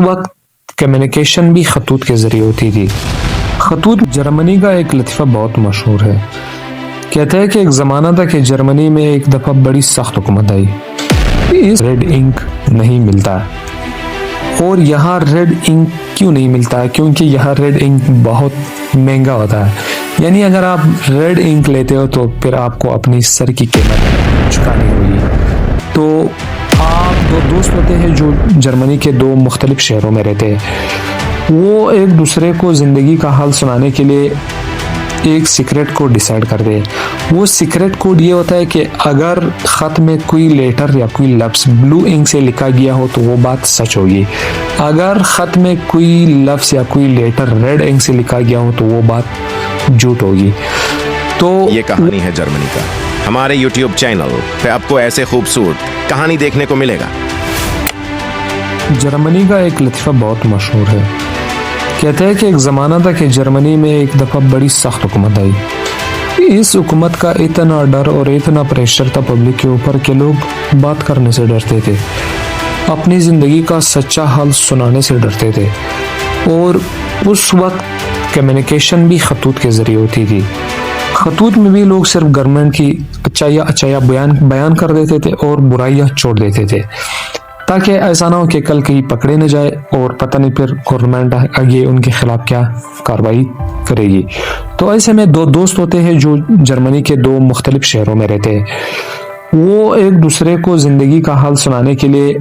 وقت کمیونیکیشن بھی خطوط کے ذریعے ہوتی تھی۔ خطوط جرمنی کا ایک لطیفہ بہت مشہور ہے۔ کہتے ہیں کہ ایک زمانہ تھا کہ جرمنی میں ایک دفعہ بڑی سخت حکومت آئی، اس ریڈ انک نہیں ملتا۔ اور یہاں ریڈ انک کیوں نہیں ملتا؟ کیونکہ یہاں ریڈ انک بہت مہنگا ہوتا ہے، یعنی اگر آپ ریڈ انک لیتے ہو تو پھر آپ کو اپنی سر کی قیمت چکانی ہوگی۔ تو آپ دو دوست ہوتے ہیں جو جرمنی کے دو مختلف شہروں میں رہتے ہیں، وہ ایک دوسرے کو زندگی کا حال سنانے کے لیے ایک سیکرٹ کوڈ ڈیسائیڈ کر دے۔ وہ سیکرٹ کوڈ یہ ہوتا ہے کہ اگر خط میں کوئی لیٹر یا کوئی لفظ بلو انک سے لکھا گیا ہو تو وہ بات سچ ہوگی، اگر خط میں کوئی لفظ یا کوئی لیٹر ریڈ انک سے لکھا گیا ہو تو وہ بات جھوٹ ہوگی۔ تو یہ کہانی ہے جرمنی کا۔ ہمارے یوٹیوب چینل پہ آپ کو ایسے خوبصورت کہانی دیکھنے کو ملے گا۔ جرمنی کا ایک لطیفہ بہت مشہور ہے۔ کہتے ہیں کہ ایک زمانہ تھا کہ جرمنی میں ایک دفعہ بڑی سخت حکومت آئی۔ اس حکومت کا اتنا ڈر اور اتنا پریشر تھا پبلک کے اوپر کہ لوگ بات کرنے سے ڈرتے تھے، اپنی زندگی کا سچا حال سنانے سے ڈرتے تھے، اور اس وقت کمیونیکیشن بھی خطوط کے ذریعے ہوتی تھی۔ خطوط میں بھی لوگ صرف گورنمنٹ کی اچھائیاں بیان کر دیتے تھے اور برائیاں چھوڑ دیتے تھے، تاکہ ایسا نہ ہو کہ کل کہیں پکڑے نہ جائے اور پتہ نہیں پھر گورنمنٹ آگے ان کے خلاف کیا کارروائی کرے گی۔ تو ایسے میں دو دوست ہوتے ہیں جو جرمنی کے دو مختلف شہروں میں رہتے ہیں، وہ ایک دوسرے کو زندگی کا حال سنانے کے لیے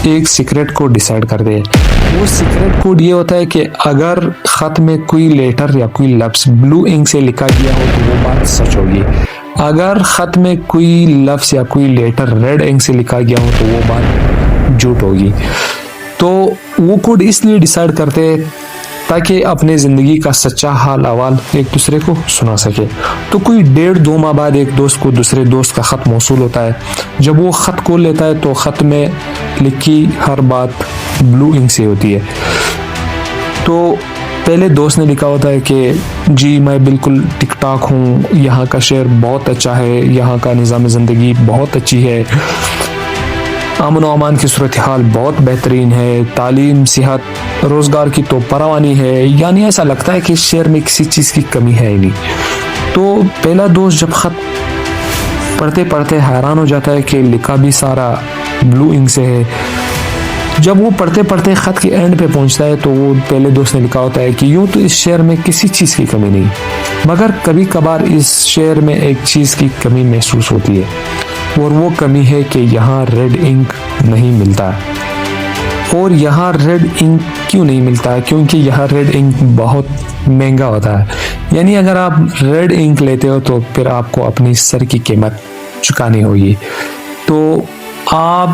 ایک سیکرٹ کوڈ ڈیسائیڈ کر دے۔ وہ سیکرٹ کوڈ یہ ہوتا ہے کہ اگر خط میں کوئی لیٹر یا کوئی لفظ بلو انک سے لکھا گیا ہو تو وہ بات سچ ہوگی، اگر خط میں کوئی لفظ یا کوئی لیٹر ریڈ انک سے لکھا گیا ہو تو وہ بات جھوٹ ہوگی۔ تو وہ کوڈ اس لیے ڈیسائیڈ کرتے ہیں تاکہ اپنے زندگی کا سچا حال احوال ایک دوسرے کو سنا سکے۔ تو کوئی 1.5-2 ماہ بعد ایک دوست کو دوسرے دوست کا خط موصول ہوتا ہے۔ جب وہ خط کھول لیتا ہے تو خط میں لکھی ہر بات بلو انک سے ہوتی ہے۔ تو پہلے دوست نے لکھا ہوتا ہے کہ جی میں بالکل ٹک ٹاک ہوں، یہاں کا شہر بہت اچھا ہے، یہاں کا نظام زندگی بہت اچھی ہے، امن و امان کی صورتحال بہت بہترین ہے، تعلیم، صحت، روزگار کی تو فراوانی ہے، یعنی ایسا لگتا ہے کہ اس شہر میں کسی چیز کی کمی ہے ہی نہیں۔ تو پہلا دوست جب خط پڑھتے پڑھتے حیران ہو جاتا ہے کہ لکھا بھی سارا بلو انک سے ہے۔ جب وہ پڑھتے پڑھتے خط کے اینڈ پہ پہنچتا ہے تو وہ پہلے دوست نے لکھا ہوتا ہے کہ یوں تو اس شہر میں کسی چیز کی کمی نہیں، مگر کبھی کبھار اس شہر میں ایک چیز کی کمی محسوس ہوتی ہے، اور وہ کمی ہے کہ یہاں ریڈ انک نہیں ملتا۔ اور یہاں ریڈ انک کیوں نہیں ملتا؟ کیونکہ یہاں ریڈ انک بہت مہنگا ہوتا ہے، یعنی اگر آپ ریڈ انک لیتے ہو تو پھر آپ کو اپنی سر کی قیمت چکانی ہوگی۔ تو آپ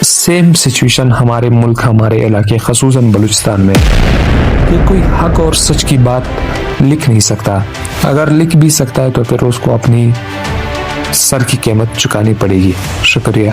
سیم سچویشن ہمارے ملک، ہمارے علاقے خصوصاً بلوچستان میں کہ کوئی حق اور سچ کی بات لکھ نہیں سکتا، اگر لکھ بھی سکتا ہے تو پھر اس کو اپنی سر کی قیمت چکانی پڑے گی۔ شکریہ۔